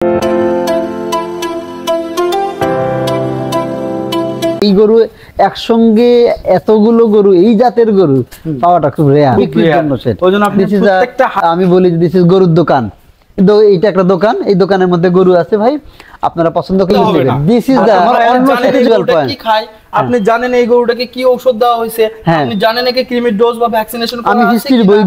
এই গরু একসঙ্গে এতগুলো গরু, এই জাতের গরু পাওয়াটা খুব রেয়ার। আমি বলি দিস ইজ গরুর দোকান, এইটা একটা দোকান, এই দোকানের মধ্যে গরু আছে ভাই, আপনারা পছন্দ করলে নেবেন। This is the unlimited point. আপনি জানেন এই গরুটাকে কি ঔষধ দেওয়া হয়েছে, আপনি জানেন একে কৃমির ডোজ বা ভ্যাকসিনেশন করা আছে। আমি হিস্ট্রি বই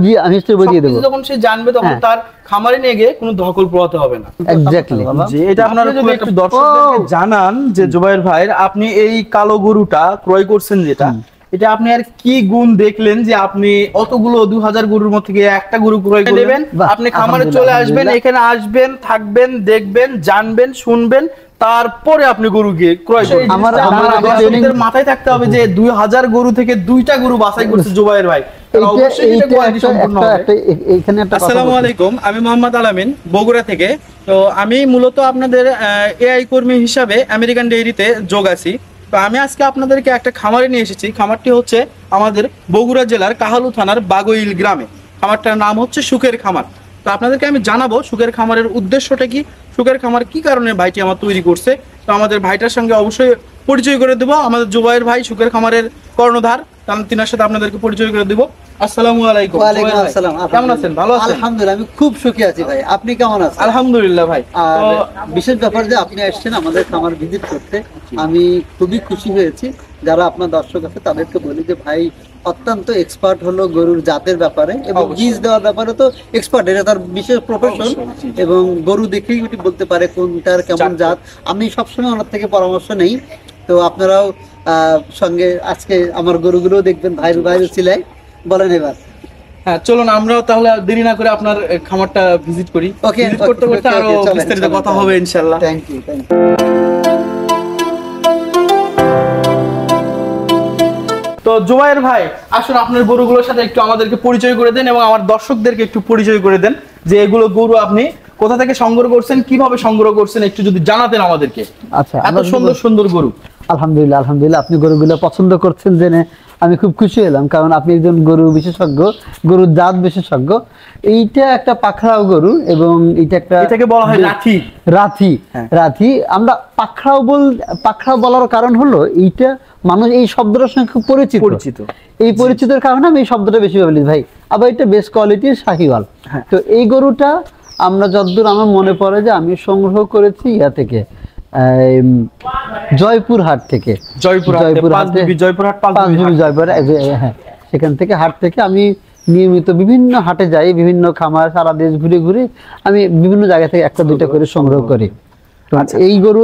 দিয়ে দেব। যখন সে জানবে তখন তার খামারে নিয়ে গিয়ে কোনো ধকল পোহাতে হবে না। এক্স্যাক্টলি। জি, এটা আপনারা খুব একটু দর্শকদেরকে জানান যে জুবায়ের ভাইয়ের আপনি এই কালো গরুটা ক্রয় করছেন যেটা, এটা আপনি আর কি গুণ দেখলেন যে আপনি অতগুলো 2000 গরুর মধ্যে থেকে একটা গরু ক্রয় করে নেবেন? আপনি খামারে চলে আসবেন, এখানে আসবেন, থাকবেন, দেখবেন, জানবেন, শুনবেন, তারপরে আপনি গরুকে ক্রয় করবেন। আমাদের মাথায় থাকতে হবে যে 2000 গরু থেকে 2টা গরু বাছাই করছে জুবায়ের ভাই। আসসালামু আলাইকুম, আমি মোহাম্মদ আলামিন বগুড়া থেকে। তো আমি মূলত আপনাদের এআই কর্মী হিসাবে আমেরিকান ডেইরিতে যোগ আছি। তো আমি আজকে আপনাদেরকে একটা খামারে নিয়ে এসেছি। খামারটি হচ্ছে আমাদের বগুড়া জেলার কাহালু থানার বাগইল গ্রামে। খামারটার নাম হচ্ছে সুখের খামার। তো আপনাদেরকে আমি জানাবো সুখের খামারের উদ্দেশ্যটা কি, সুখের খামার কি কারণে ভাইটি আমার তৈরি করছে। তো আমাদের ভাইটার সঙ্গে অবশ্যই পরিচয় করে দেবো। আমাদের জুবায়ের ভাই সুখের খামারের কর্ণধার, তিনার সাথে আপনাদেরকে পরিচয় করে দেবো। আসসালামু আলাইকুম। ওয়ালাইকুম আসসালাম। কেমন আছেন? ভালো আছেন? আলহামদুলিল্লাহ, আমি খুব সুখী আছি ভাই। আপনি কেমন আছেন? আলহামদুলিল্লাহ ভাই। তো বিশেষ ব্যাপার যে আপনি আসছেন আমাদের খামার ভিজিট করতে, আমি খুবই খুশি হয়েছি। যারা আপনার দর্শক আছে তাদেরকে বলি যে ভাই অত্যন্ত এক্সপার্ট হলো গরুর জাতের ব্যাপারে এবং বীজ দেওয়ার ব্যাপারে তো এক্সপার্ট, এটা তার বিশেষ প্রফেশন। এবং গরু দেখেই ওটি বলতে পারে কোনটার কেমন জাত। আমি সবসময় ওনার থেকে পরামর্শ নেই। তো আপনারাও সঙ্গে আজকে আমার গরুগুলো দেখবেন, ভাইরু সিলাই বলেন এবার। হ্যাঁ, চলুন আমরাও তাহলে দেরি না করে আপনার খামারটা ভিজিট করি। ওকে, ভিজিট করতে করতে আরো বিস্তারিত কথা হবে ইনশাআল্লাহ। Thank you. তো জুবায়ের ভাই, আসুন আপনার গরুগুলোর সাথে একটু আমাদেরকে পরিচয় করে দেন এবং আমার দর্শকদেরকে একটু পরিচয় করে দেন যে এগুলো গরু আপনি কোথা থেকে সংগ্রহ করছেন, কিভাবে সংগ্রহ করছেন, একটু যদি জানাতেন আমাদেরকে। আচ্ছা, এত সুন্দর সুন্দর গরু। আলহামদুলিল্লাহ, আলহামদুলিল্লাহ, আপনি গরুগুলো পছন্দ করছেন জেনে আমি খুব খুশি হলাম, কারণ আপনি একজন গরু বিশেষজ্ঞ, গরুর জাত বিশেষজ্ঞ। এইটা একটা পাখরাও গরু এবং এটাকে বলা হয় রাথি। রাথি আমরা পাখরাও বলার কারণ হলো এইটা মানুষ এই শব্দটার সঙ্গে খুব পরিচিত। এই পরিচিতের কারণে আমি এই শব্দটা বেশি ব্যবহৃত ভাই। আবার এটা বেস্ট কোয়ালিটির শাহিওয়াল। তো এই গরুটা আমরা যতদূর আমার মনে পড়ে যে আমি সংগ্রহ করেছি ইয়া থেকে, জয়পুরহাট থেকে। হ্যাঁ, সেখান থেকে হাট থেকে আমি নিয়মিত বিভিন্ন হাটে যাই, বিভিন্ন খামার সারা দেশ ঘুরে ঘুরে আমি বিভিন্ন জায়গা থেকে একটা দুইটা করে সংগ্রহ করি। এই গরু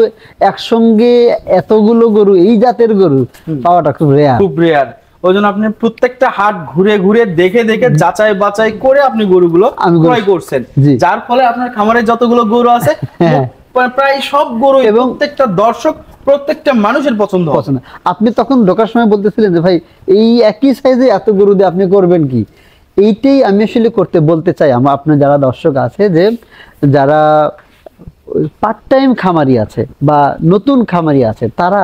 একসঙ্গে এতগুলো গরু, এই জাতের গরু পাওয়াটা খুব রেয়ার। ওই জন্য আপনি প্রত্যেকটা হাট ঘুরে ঘুরে দেখে দেখে যাচাই বাছাই করে আপনি গরুগুলো ক্রয় করছেন, যার ফলে আপনার খামারে যতগুলো গরু আছে প্রায় সব গরু এবং প্রত্যেকটা দর্শক, প্রত্যেকটা মানুষের পছন্দ। আপনি তখন ঢোকার সময় বলতেছিলেন যে ভাই এই একই সাইজে এত গরু দিয়ে আপনি করবেন কি? এইটাই আমি আসলে বলতে চাই আমার আপনার যারা দর্শক আছে, যে যারা পার্ট টাইম খামারি আছে বা নতুন খামারি আছে, তারা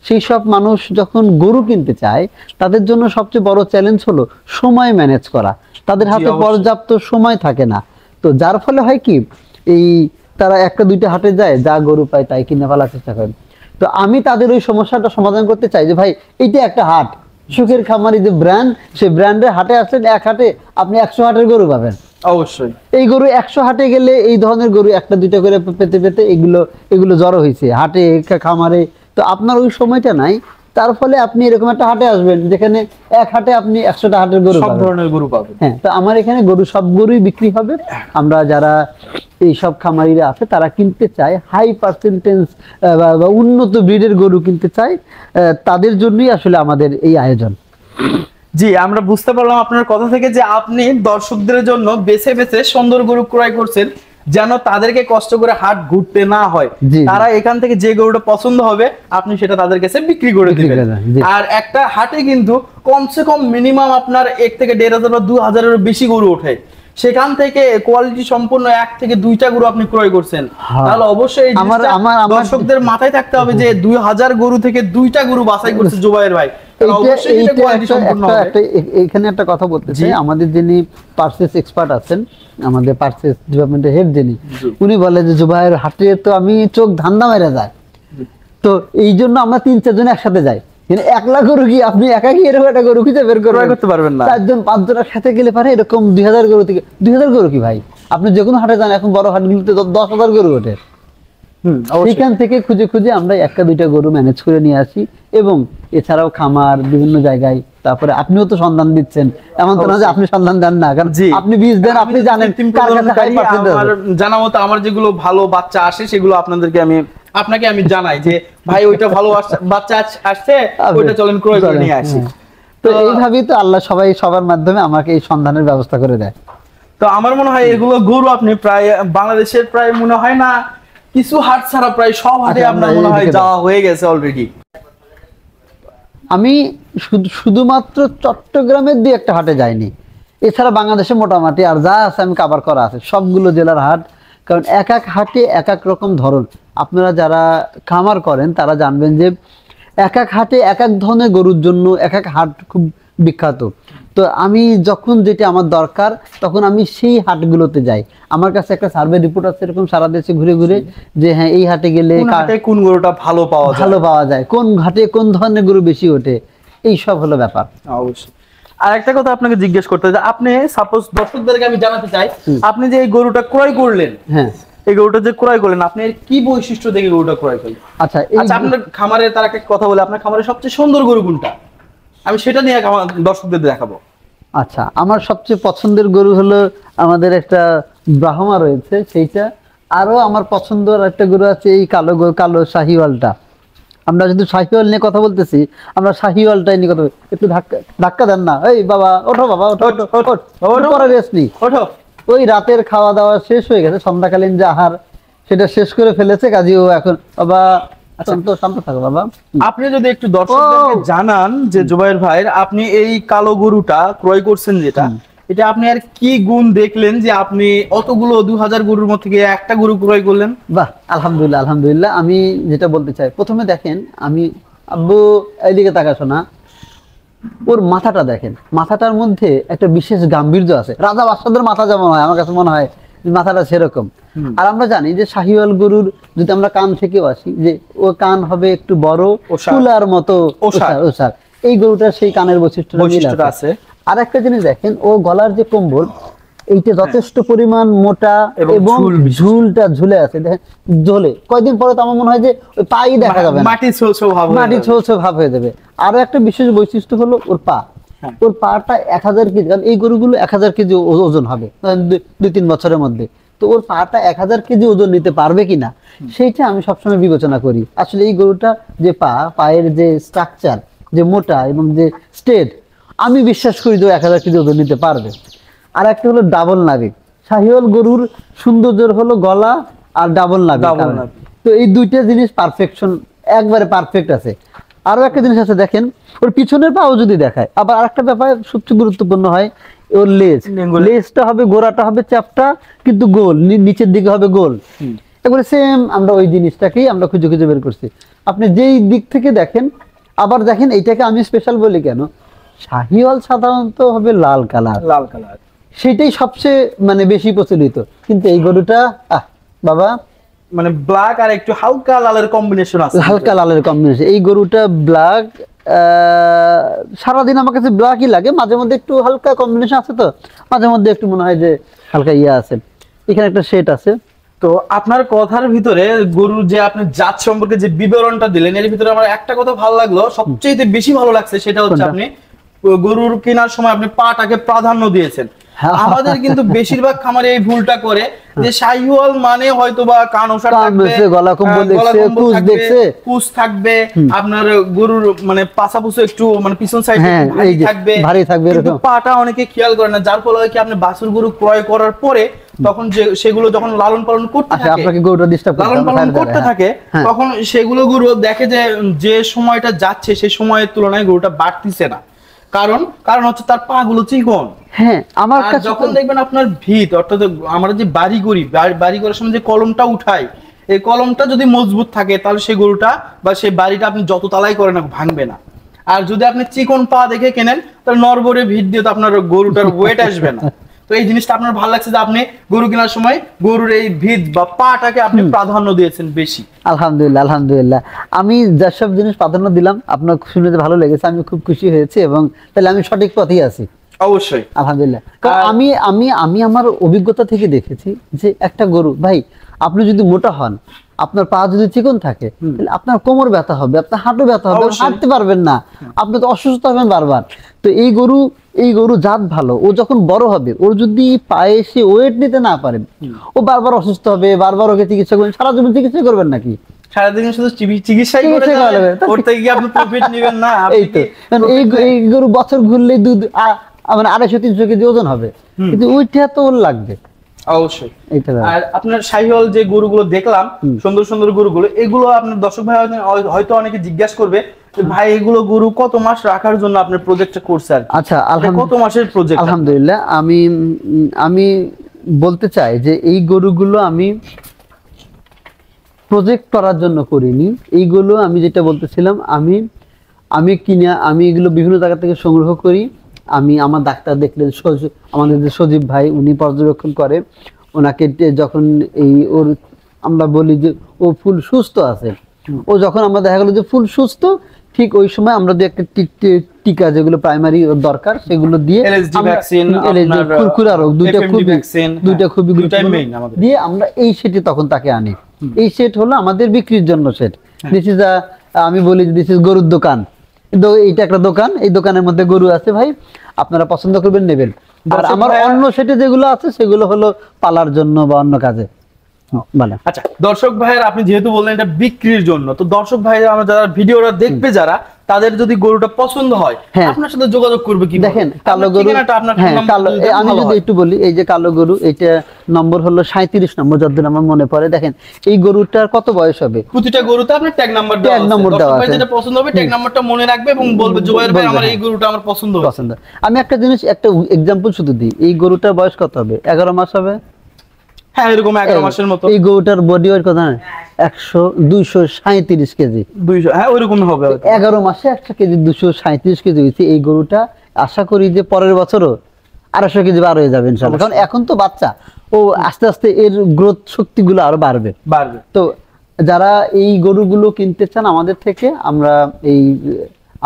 সেই সব মানুষ যখন গরু কিনতে চায় তাদের জন্য সবচেয়ে বড় চ্যালেঞ্জ হলো সময় ম্যানেজ করা। তাদের হাতে পর্যাপ্ত সময় থাকে না। তো যার ফলে হয় কি, এই তারা একটা দুইটা হাটে যায়, যা গরু পায় তাই কিনে ফেলার চেষ্টা করেন। তো আমি তাদের ওই সমস্যাটা সমাধান করতে চাই যে ভাই এইটা একটা হাট, সুখের খামারি যে ব্র্যান্ড, সেই ব্র্যান্ডের হাটে আসলেন, এক হাটে আপনি 100 হাটের গরু পাবেন। অবশ্যই এই গরু 100 হাটে গেলে এই ধরনের গরু একটা দুইটা করে পেতে পেতে এগুলো জড়ো হয়েছে হাটে, খামারে। তো আপনার ওই সময়টা নাই, তার ফলে আপনি এরকম একটা হাটে আসবেন যেখানে এক হাটে আপনি 100টা হাটের গরু, সব ধরনের গরু পাবেন। হ্যাঁ, তো আমার এখানে সব গরুই বিক্রি হবে। আমরা যারা এই সব খামারিরা আছে তারা কিনতে চায় হাই পার্সেন্টেজ বা উন্নত ব্রিডের গরু কিনতে চায়, তাদের জন্যই আসলে আমাদের এই আয়োজন। জি, আমরা বুঝতে পারলাম আপনার কথা থেকে যে আপনি দর্শকদের জন্য বেছে বেছে সুন্দর গরু ক্রয় করছেন, যেন তাদেরকে কষ্ট করে হাট ঘুরতে না হয়। তারা এখান থেকে যে গরুটা পছন্দ হবে আপনি সেটা তাদের কাছে বিক্রি করে দিবেন। আর একটা হাটে কিন্তু কমসে কম মিনিমাম আপনার 1 থেকে 1,500 বা 2,000-এর বেশি গরু ওঠে। সেখান থেকে কোয়ালিটি সম্পূর্ণ 1 থেকে 2টা গরু আপনি ক্রয় করছেন, তাহলে অবশ্যই দর্শকদের মাথায় থাকতে হবে যে 2000 গরু থেকে 2টা গরু বাছাই করছে জুবায়ের ভাই। তাহলে এইটা অবশ্যই এটা এইটা কোয়ালিটি একটা সম্পূর্ণ একটা হবে। একটা এখানে একটা কথা বলতে জি। চাই, আমাদের যিনি পার্সেস এক্সপার্ট আছেন, আমাদের পার্সেস ডিপার্টমেন্টের হেড যিনি, জি। উনি বলে যে জুবাইর হাটে তো আমি চোখ ধান্দা মেরে যায়, তো এই জন্য আমরা 3-4 জন একসাথে যাই, কিন্তু একলা গরু কি আপনি একা কি এরকম একটা গরু খুঁজে বের ক্রয় করবেন? করতে পারবেন না। 4-5 জন একসাথে গেলে পারে এরকম 2000 গরু থেকে 2000 গরু কি ভাই, আপনি যে কোনো হাটে যান এখন বড় হাটগুলোতে 10,000 গরু ওঠে। অবশ্যই। সেখান থেকে খুঁজে খুঁজে আমরা 1-2টা গরু ম্যানেজ করে নিয়ে আসি, এবং এছাড়াও খামার বিভিন্ন জায়গায়, তারপরে আপনিও তো সন্ধান দিচ্ছেন, এমন তো না যে আপনি সন্ধান দেন না, কারণ জি। আপনি বীজ দেন, আপনি আমি জানেন কৃত্রিম কার কাছে হাই প্রজননকারী, পার্সেন্টেজ আমার জানা মতো আমার যেগুলো ভালো বাচ্চা আসে সেগুলো আপনাকে আমি জানাই যে ভাই ওইটা ভালো বাচ্চা আসছে, ওইটা চলেন ক্রয় করে নিয়ে আসি। তো এইভাবেই তো আল্লাহ সবার মাধ্যমে আমাকে এই সন্ধানের ব্যবস্থা করে দেয়। তো আমার মনে হয় এগুলো গরু আপনি প্রায় বাংলাদেশের প্রায় মনে হয় না কিছু হাট ছাড়া প্রায় সব হাটে আচ্ছা, আপনার আমরা মনে হয় এইদিকে যাওয়া হয়ে গেছে অলরেডি। আমি শুধুমাত্র চট্টগ্রামের দিয়ে একটা হাটে যাইনি, এছাড়া বাংলাদেশে মোটামুটি আর যা আছে আমি কাভার করা আছে সবগুলো জেলার হাট, কারণ এক এক হাটে এক এক রকম ধরন। আপনারা যারা খামার করেন তারা জানবেন যে এক এক হাটে এক এক ধরনের গরুর জন্য এক এক হাট খুব বিখ্যাত। তো আমি যখন যেটা আমার দরকার তখন আমি সেই হাটগুলোতে যাই, আমার কাছে একটা সার্ভে রিপোর্ট আছে এরকম সারা দেশে ঘুরে ঘুরে, যে হ্যাঁ এই হাটে গেলে কোন হাটে কোন গরুটা ভালো পাওয়া যায়। ভালো পাওয়া যায়, কোন ঘাটে কোন ধরনের গরু বেশি ওঠে, এই সব হলো ব্যাপার। অবশ্যই। আর একটা কথা আপনাকে জিজ্ঞেস করতে চাই, আপনি সাপোজ দর্শকদেরকে আমি জানাতে চাই, আপনি যে এই গরুটা ক্রয় করলেন, হ্যাঁ এই গরুটা যে ক্রয় করলেন, আপনি এর কি বৈশিষ্ট্য দেখে গরুটা ক্রয় করলেন? আচ্ছা, আচ্ছা, আপনার খামারে তার একটা কথা বলে, আপনার খামারে সবচেয়ে সুন্দর গরু কোনটা, আমি সেটা নিয়ে আমার দর্শকদের দেখাবো। আচ্ছা, আমার সবচেয়ে পছন্দের গরু হলো আমাদের একটা ব্রাহ্মা রয়েছে সেইটা, আরো আমার পছন্দের একটা গরু আছে এই কালো শাহিওয়ালটা। আমরা যদি শাহিওয়াল নিয়ে কথা বলতেছি, আমরা শাহিওয়ালটাই নিয়ে কথা বলি। একটু ধাক্কা দেন না, এই বাবা ওঠো, বাবা ওঠো, ওঠো, পরে রেস্ট নি। ওঠো। ওই রাতের খাওয়া দাওয়া শেষ হয়ে গেছে, সন্ধ্যাকালীন যে আহার সেটা শেষ করে ফেলেছে, কাজী ও এখন বাবা শান্ত থাকো বাবা। আপনি যদি একটু দর্শকদেরকে জানান যে জুবাইর ভাইয়ের আপনি এই কালো গরুটা ক্রয় করছেন যেটা, এটা আপনি আর কি গুণ দেখলেন যে আপনি অতগুলো 2000 গরুর মধ্যে থেকে একটা গরু ক্রয় করলেন? বাহ, আলহামদুলিল্লাহ। আমি যেটা বলতে চাই, প্রথমে দেখেন, আমি আব্বু এইদিকে তাকাশো না, ওর মাথাটা দেখেন, মাথাটার মধ্যে একটা বিশেষ গাম্ভীর্য আছে, রাজা বাদশাদের মাথা যেমন হয়, আমার কাছে মনে হয় মাথাটা সেরকম। আর আমরা জানি যে শাহিওয়াল গরুর যদি আমরা কান থেকেও আসি, যে ও কান হবে একটু বড়, কুলার মতো ওসার, এই গরুটার সেই কানের বৈশিষ্ট্যটা আছে। আর একটা জিনিস দেখেন, ও গলার যে কম্বল এইটা যথেষ্ট পরিমাণ মোটা এবং ঝুলটা ঝুলে আছে, দেখেন ঝোলে কয়দিন পরে তো আমার মনে হয় যে ওই পাই দেখা যাবে না, মাটি ছো ভাব হয়ে যাবে। আরো একটা বিশেষ বৈশিষ্ট্য হলো ওর পা, ওর পাটা 1000 কেজি, কারণ এই গরুগুলো 1000 কেজি ওজন হবে 2-3 বছরের মধ্যে, তো ওর পাটা 1000 কেজি ওজন নিতে পারবে কিনা সেইটা আমি সবসময় বিবেচনা করি। আসলে এই গরুটা যে পায়ের যে স্ট্রাকচার, যে মোটা এবং যে স্ট্রেট, আমি বিশ্বাস করি যে 1000 কেজি ওজন নিতে পারবে। আর একটা হলো ডাবল নাভিক, শাহিওয়াল গরুর সৌন্দর্য হলো গলা আর ডাবল নাভিক, তো এই দুইটা জিনিস পারফেকশন, একবারে পারফেক্ট আছে। আরো একটা জিনিস আছে, দেখেন ওর পিছনের পাও যদি দেখায়, আবার আরেকটা ব্যাপার সবচেয়ে গুরুত্বপূর্ণ হয়, ওর লেজটা হবে, গোড়াটা হবে চ্যাপ্টা কিন্তু গোল, নিচের দিকে হবে গোল, একবারে সেম। আমরা ওই জিনিসটাকেই আমরা খুঁজে খুঁজে বের করছি, আপনি যেই দিক থেকে দেখেন। আবার দেখেন, এইটাকে আমি স্পেশাল বলি কেন, শাহিওয়াল সাধারণত হবে লাল কালার, সেটাই সবচেয়ে মানে বেশি প্রচলিত, কিন্তু এই গরুটা বাবা মানে ব্ল্যাক আর একটু হালকা লালের কম্বিনেশন আছে, হালকা লালের কম্বিনেশন। এই গরুটা ব্ল্যাক, সারাদিন আমার কাছে ব্ল্যাকই লাগে, মাঝে মধ্যে একটু হালকা কম্বিনেশন আছে, তো মাঝে মধ্যে একটু মনে হয় যে হালকা ইয়ে আছে। এখানে একটা শেড আছে। তো আপনার কথার ভিতরে গরুর যে আপনি জাত সম্পর্কে যে বিবরণটা দিলেন, এর ভিতরে আমার একটা কথা ভালো লাগলো, সবচেয়ে বেশি ভালো লাগছে, সেটা হচ্ছে আপনি গরুর কেনার সময় আপনি পাটাকে প্রাধান্য দিয়েছেন। আমাদের কিন্তু বেশিরভাগ খামারে এই ভুলটা করে যে শাহিওয়াল মানে হয়তোবা কান ওসার থাকবে, গলা কম্বল দেখছে, কুচ দেখছে, কুচ থাকবে, আপনার গরুর মানে পাছাপুছো একটু মানে পিছন সাইড ভারী থাকবে, কিন্তু পাটা অনেকে খেয়াল করে না, যার ফলে কি আপনি বাছুর গরু ক্রয় করার পরে তখন যে সেগুলো যখন লালন পালন করতে থাকে, আপনাকে গরুটা ডিস্টার্ব লালন পালন করতে থাকে, তখন সেগুলো গরু দেখে যে সময়টা যাচ্ছে সেই সময়ের তুলনায় গরুটা বাড়তিছে না, কারণ হচ্ছে তার পা গুলো চিকন। হ্যাঁ, আমার কাছে যখন দেখবেন আপনার ভিত, অর্থাৎ আমরা যে বাড়ি করার সময় যে কলমটা উঠাই, এই কলমটা যদি মজবুত থাকে তাহলে সেই গরুটা বা সেই বাড়িটা আপনি যত তালাই করেন ভাঙবে না। আর যদি আপনি চিকন পা দেখে কেনেন তাহলে নরবরে ভিড় দিয়ে তো আপনার গরুটার ওয়েট আসবে না। তো এই জিনিসটা আপনার ভালো লাগছে যে আপনি গরু কেনার সময় গরুর এই ভিত বা পাটাকে আপনি প্রাধান্য দিয়েছেন বেশি। আলহামদুলিল্লাহ, আলহামদুলিল্লাহ। আমি যেসব জিনিস প্রাধান্য দিলাম আপনার শুনে ভালো লেগেছে, আমি খুব খুশি হয়েছি, এবং তাহলে আমি সঠিক পথেই আছি। অবশ্যই আলহামদুলিল্লাহ। কারণ আমি আমি আমি আমার অভিজ্ঞতা থেকে দেখেছি যে একটা গরু ভাই, আপনি যদি মোটা হন, আপনার পা যদি চিকন থাকে, তাহলে আপনার কোমর ব্যথা হবে, আপনার হাঁটু ব্যথা হবে, অবশ্যই। হাঁটতে পারবেন না, আপনি তো অসুস্থ হবেন বারবার। তো এই গরু জাত ভালো, ও যখন বড় হবে, ওর যদি পায়ে সে ওয়েট নিতে না পারে, ও বারবার অসুস্থ হবে, বারবার ওকে চিকিৎসা করবেন, সারা জীবন চিকিৎসা করবেন নাকি? সারাদিন শুধু চিকিৎসাই করে চিকিৎসা করা যাবেন, যাবে। ওর থেকে কি আপনি প্রফিট নেবেন না? এই তো, কারণ এই গরু বছর ঘুরলে দুধ মানে 250-300 কেজি ওজন হবে, কিন্তু ওইটা তো ওর লাগবে। অবশ্যই। এইটা আর আপনার শাহিওয়াল যে গরুগুলো দেখলাম, সুন্দর সুন্দর গরুগুলো, এগুলো আপনার দর্শক ভাই হয়তো অনেকে জিজ্ঞাসা করবে যে ভাই এগুলো গরু কত মাস রাখার জন্য আপনার প্রজেক্টটা করছেন? আচ্ছা, কত মাসের প্রজেক্ট? আলহামদুলিল্লাহ, আমি বলতে চাই যে এই গরুগুলো আমি প্রজেক্ট করার জন্য করিনি। এইগুলো আমি যেটা বলতেছিলাম, আমি এগুলো বিভিন্ন জায়গা থেকে সংগ্রহ করি। আমি আমার ডাক্তার দেখলেন, আমাদের যে সজীব ভাই, উনি পর্যবেক্ষণ করে, ওনাকে যখন আমরা বলি যে ও ফুল সুস্থ আছে, ও যখন আমরা দেখা গেলো যে ফুল সুস্থ, ঠিক ওই সময় আমরা যে একটা টিকা যেগুলো প্রাইমারি দরকার সেগুলো দিয়ে দুইটা খুবই দিয়ে আমরা এই সেটে তখন তাকে আনি। এই সেট হলো আমাদের বিক্রির জন্য সেট। দিস ইজ আমি বলি দিস ইজ গরুর দোকান, এইটা একটা দোকান, এই দোকানের মধ্যে গরু আছে ভাই, আপনারা পছন্দ করবেন নেবেন। আর আমার অন্য সেটে যেগুলো আছে সেগুলো হলো পালার জন্য বা অন্য কাজে। আচ্ছা দর্শক ভাইয়ের, আপনি যেহেতু বললেন এটা বিক্রির জন্য, তো দর্শক ভাইরা আমরা যারা ভিডিওটা দেখবে, যারা তাদের যদি গরুটা পছন্দ হয়, আপনার সাথে যোগাযোগ করবে কি? দেখেন কালো গরু, আমি যদি একটু বলি, এই যে কালো গরু, এটা নম্বর হলো 37 নম্বর, যতদিন আমার মনে পড়ে। দেখেন এই গরুটার কত বয়স হবে? প্রতিটা গরুতে আপনার ট্যাগ নাম্বার দেওয়া আছে, যেটা পছন্দ হবে ট্যাগ নাম্বারটা মনে রাখবে এবং বলবে জুবাইর ভাই আমার এই গরুটা আমার পছন্দ হয়েছে। আমি একটা জিনিস, একটা এক্সাম্পল শুধু দিই, এই গরুটার বয়স কত হবে? 11 মাস হবে। হ্যাঁ, এরকম 11 মাসের মতো। এই গরুটার বডি ওয়েট কত? 237 কেজি। 200, হ্যাঁ ওইরকম হবে। 11 মাসে 100 কেজি, 237 কেজি হয়েছে। এই গরুটা আশা করি যে পরের বছরও 250 কেজি বার হয়ে যাবে ইনশাআল্লাহ, কারণ এখন তো বাচ্চা, ও আস্তে আস্তে এর গ্রোথ শক্তিগুলো আরো বাড়বে। তো যারা এই গরুগুলো কিনতে চান আমাদের থেকে,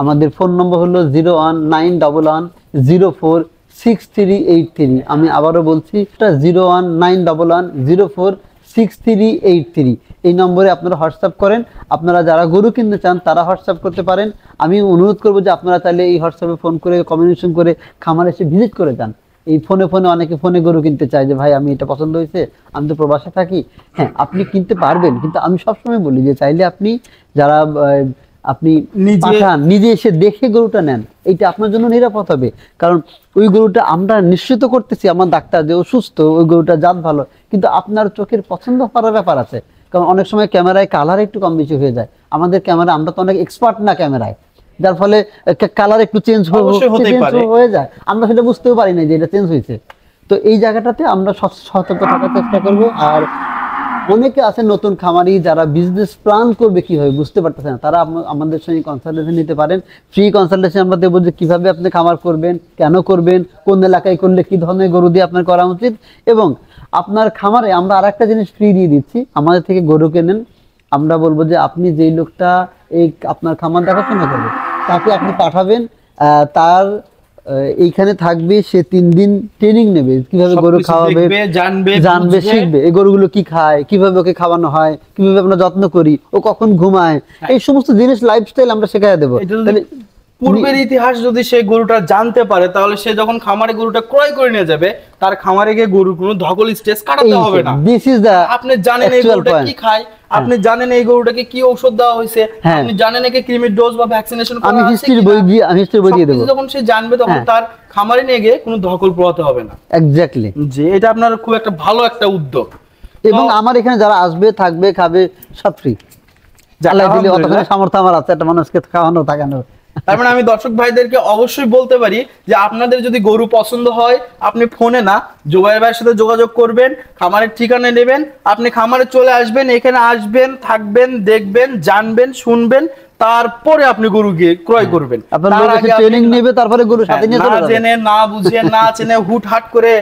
আমাদের ফোন নম্বর হলো 01911046383। আমি আবারও বলছি, 01911046383। এই নম্বরে আপনারা হোয়াটসঅ্যাপ করেন। আপনারা যারা গরু কিনতে চান তারা হোয়াটসঅ্যাপ করতে পারেন। আমি অনুরোধ করবো যে আপনারা চাইলে এই হোয়াটসঅ্যাপে ফোন করে কমিউনিকেশন করে খামার এসে ভিজিট করে যান। এই ফোনে অনেকে ফোনে গরু কিনতে চায় যে ভাই আমি এটা পছন্দ হয়েছে, আমি তো প্রবাসে থাকি। হ্যাঁ, আপনি কিনতে পারবেন, কিন্তু আমি সবসময় বলি যে চাইলে আপনি নিজে এসে দেখে গরুটা নেন, এইটা আপনার জন্য নিরাপদ হবে। কারণ ওই গরুটা আমরা নিশ্চিত করতেছি আমার ডাক্তার যে ও সুস্থ, ওই গরুটা জাত ভালো, কিন্তু আপনার চোখের পছন্দ করার ব্যাপার আছে। কারণ অনেক সময় ক্যামেরায় কালার একটু কম বেশি হয়ে যায়। আমাদের ক্যামেরা, আমরা তো অনেক এক্সপার্ট না ক্যামেরায়, যার ফলে কালার একটু চেঞ্জ হয়ে যায়, আমরা সেটা বুঝতেও পারি না যে এটা চেঞ্জ হয়েছে। তো এই জায়গাটাতে আমরা সতর্ক থাকার চেষ্টা করব। আর অনেকে আছে নতুন খামারি, যারা বিজনেস প্ল্যান করবে কিভাবে বুঝতে পারতেছে না, তারা আমাদের সঙ্গে কনসালটেশন নিতে পারেন। ফ্রি কনসালটেশন আমরা দেবো যে কিভাবে আপনি খামার করবেন, কেন করবেন, কোন এলাকায় করলে কি ধরনের গরু দিয়ে আপনার করা উচিত, এবং আপনার খামারে আমরা আরেকটা জিনিস ফ্রি দিয়ে দিচ্ছি। আমাদের থেকে গরু কেনেন, আমরা বলবো যে আপনি যেই লোকটা এই আপনার খামার দেখাশোনা করবে তাকে আপনি পাঠাবেন, তার এইখানে থাকবে, সে 3 দিন ট্রেনিং নেবে, কিভাবে গরু খাওয়াবে, জানবে, শিখবে এই গরুগুলো কি খায়, কিভাবে ওকে খাওয়ানো হয়, কিভাবে আমরা যত্ন করি, ও কখন ঘুমায়, এই সমস্ত জিনিস লাইফস্টাইল আমরা শেখায় দেবো। পূর্বের ইতিহাস যদি সেই গরুটা জানতে পারে, তাহলে সে যখন খামারে গরুটা ক্রয় করে নিয়ে যাবে, তার খামারে গিয়ে গরুর কোনো ধকল স্টেজ কাটাতে হবে না। আপনি জানেন এই গরুটা কি খায়, আপনি জানেন এই গরুটাকে কি ঔষধ দেওয়া হয়েছে, আপনি জানেন একে কৃমির ডোজ বা ভ্যাকসিনেশন করা আছে, আমি হিস্ট্রি বই দিয়ে দেব। যখন সে জানবে তখন তার খামারে নিয়ে গিয়ে কোনো ধকল পোহাতে হবে না। এক্স্যাক্টলি, যে এটা আপনার খুব একটা ভালো একটা উদ্যোগ। এবং আমার এখানে যারা আসবে, থাকবে, খাবে, সব ফ্রি। আল্লাহ দিলে অতখানি সামর্থ্য আমার আছে একটা মানুষকে খাওয়ানো থাকানো। তার মানে আমি দর্শক ভাইদেরকে অবশ্যই বলতে পারি যে আপনাদের যদি গরু পছন্দ হয়, আপনি ফোনে না, জুবাইর ভাইয়ের সাথে যোগাযোগ করবেন, খামারের ঠিকানা নেবেন, আপনি খামারে চলে আসবেন, এখানে আসবেন, থাকবেন, দেখবেন, জানবেন, শুনবেন, তারপরে আপনি গরুকে ক্রয় করবেন। আপনার তার লোক এসে আগে আপনি ট্রেনিং নেবে, তারপরে গরু সাথে নিয়ে না চলে যাবে। জেনে না বুঝে না চেনে হুটহাট করে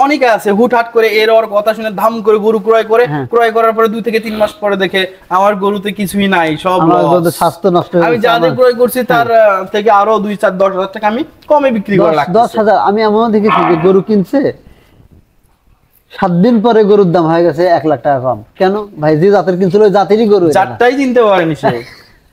অনেকে আছে হুটহাট করে এর ওর কথা শুনে ধাম করে গরু ক্রয় করে, হ্যাঁ। ক্রয় করার পরে 2 থেকে 3 মাস পরে দেখে আমার গরুতে কিছুই নাই, সব আমার loss। গরুর স্বাস্থ্য নষ্ট হয়ে আমি গেছে, যা দিয়ে আমার- ক্রয় করছি তার থেকে আরো 2-4-10 হাজার টাকা আমি কমে বিক্রি করা 10 লাগছে। 10,000 আমি এমন দেখেছি যে গরু কিনছে 7 দিন পরে গরুর দাম হয়ে গেছে 1 লাখ টাকা কম। কেন ভাই, যে জাতের কিনছিল ওই জাতেরই গরু এটা না। চারটাই চিনতে পারেনি সে।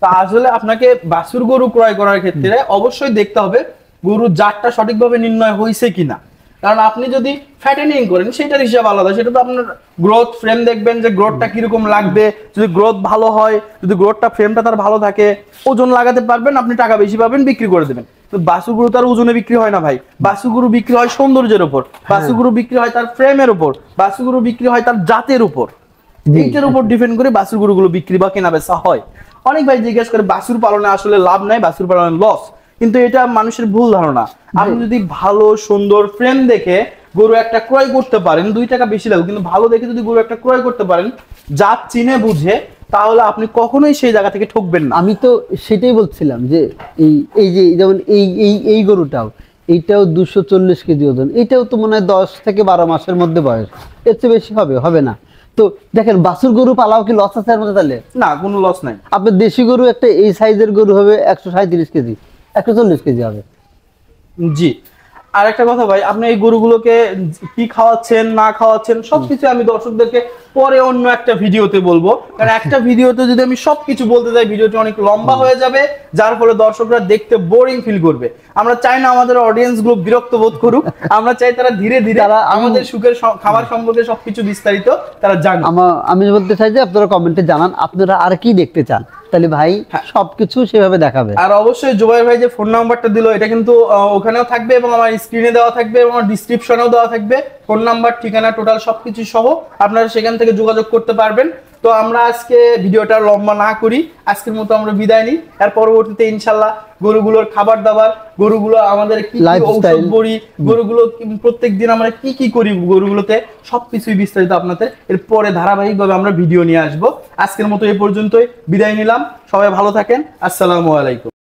তা আসলে আপনাকে বাছুর গরু ক্রয় করার ক্ষেত্রে অবশ্যই দেখতে হবে গরুর জাতটা সঠিকভাবে নির্ণয় হয়েছে কিনা। কারণ আপনি যদি ফ্যাটেনিং করেন সেটার হিসাব আলাদা, সেটা তো আপনার গ্রোথ ফ্রেম দেখবেন যে গ্রোথটা কিরকম লাগবে। যদি গ্রোথ ভালো হয়, যদি গ্রোথটা ফ্রেমটা তার ভালো থাকে, ওজন লাগাতে পারবেন, আপনি টাকা বেশি পাবেন, বিক্রি করে দেবেন। তো বাছুর গরু তার ওজনে বিক্রি হয় না ভাই, বাছুর গরু বিক্রি হয় সৌন্দর্যের উপর, বাছুর গরু বিক্রি হয় তার ফ্রেমের উপর, বাছুর গরু বিক্রি হয় তার জাতের উপর। এইটার উপর ডিপেন্ড করে বাছুর গরুগুলো বিক্রি বা কেনা বেচা হয়। অনেক ভাই জিজ্ঞেস করে বাছুর পালনে আসলে লাভ নাই, বাছুর পালনে লস, কিন্তু এটা মানুষের ভুল ধারণা। আপনি যদি ভালো সুন্দর ফ্রেম দেখে গরু একটা ক্রয় করতে পারেন, 2 টাকা বেশি লাগবে, কিন্তু ভালো দেখে যদি গরু একটা ক্রয় করতে পারেন জাত চিনে বুঝে, তাহলে আপনি কখনোই সেই জায়গা থেকে ঠকবেন না। আমি তো সেটাই বলছিলাম যে এই এই যে যেমন এই গরুটাও, এইটাও 240 কেজি ওজন, এইটাও তো মনে হয় 10 থেকে 12 মাসের মধ্যে বয়স, এর চেয়ে বেশি হবে না। তো দেখেন বাছুর গরু পালাও কি লস আছে এর মধ্যে? তাহলে না, কোনো লস নাই। আপনার দেশি গরু একটা এই সাইজের গরু হবে 137 কেজি, 140 কেজি হবে। জি। আর একটা কথা ভাই, আপনি এই গরুগুলোকে কি খাওয়াচ্ছেন না খাওয়াচ্ছেন সবকিছু আমি দর্শকদেরকে পরে অন্য একটা ভিডিওতে বলবো। কারণ একটা ভিডিওতে যদি আমি সবকিছু বলতে যাই ভিডিওটি অনেক লম্বা হয়ে যাবে, যার ফলে দর্শকরা দেখতে বোরিং ফিল করবে। আমরা চাই না আমাদের অডিয়েন্স গুলো বিরক্ত বোধ করুক, আমরা চাই তারা ধীরে ধীরে আমাদের সুখের খাবার সম্পর্কে সবকিছু বিস্তারিত তারা জানুক। আমি বলতে চাই যে আপনারা কমেন্টে জানান আপনারা আর কি দেখতে চান, তাহলে ভাই সবকিছু সেভাবে দেখাবে। আর অবশ্যই জুবাইর ভাই যে ফোন নাম্বারটা দিল এটা কিন্তু ওখানেও থাকবে এবং আমার স্ক্রিনে দেওয়া থাকবে এবং আমার ডিসক্রিপশনেও দেওয়া থাকবে, ফোন নাম্বার ঠিকানা টোটাল সবকিছু সহ আপনারা সেখান থেকে যোগাযোগ করতে পারবেন। তো আমরা আজকে ভিডিওটা লম্বা না করি, আজকের মতো আমরা বিদায় নিই। আর পরবর্তীতে ইনশাল্লাহ গরুগুলোর খাবার দাবার, গরুগুলো আমাদের কি কি ঔষধ বড়ি, গরুগুলো প্রত্যেকদিন আমরা কি কি করি গরুগুলোতে, সবকিছুই বিস্তারিত আপনাদের এরপরে ধারাবাহিকভাবে আমরা ভিডিও নিয়ে আসবো। আজকের মতো এই পর্যন্তই বিদায় নিলাম, সবাই ভালো থাকেন, আসসালামু আলাইকুম।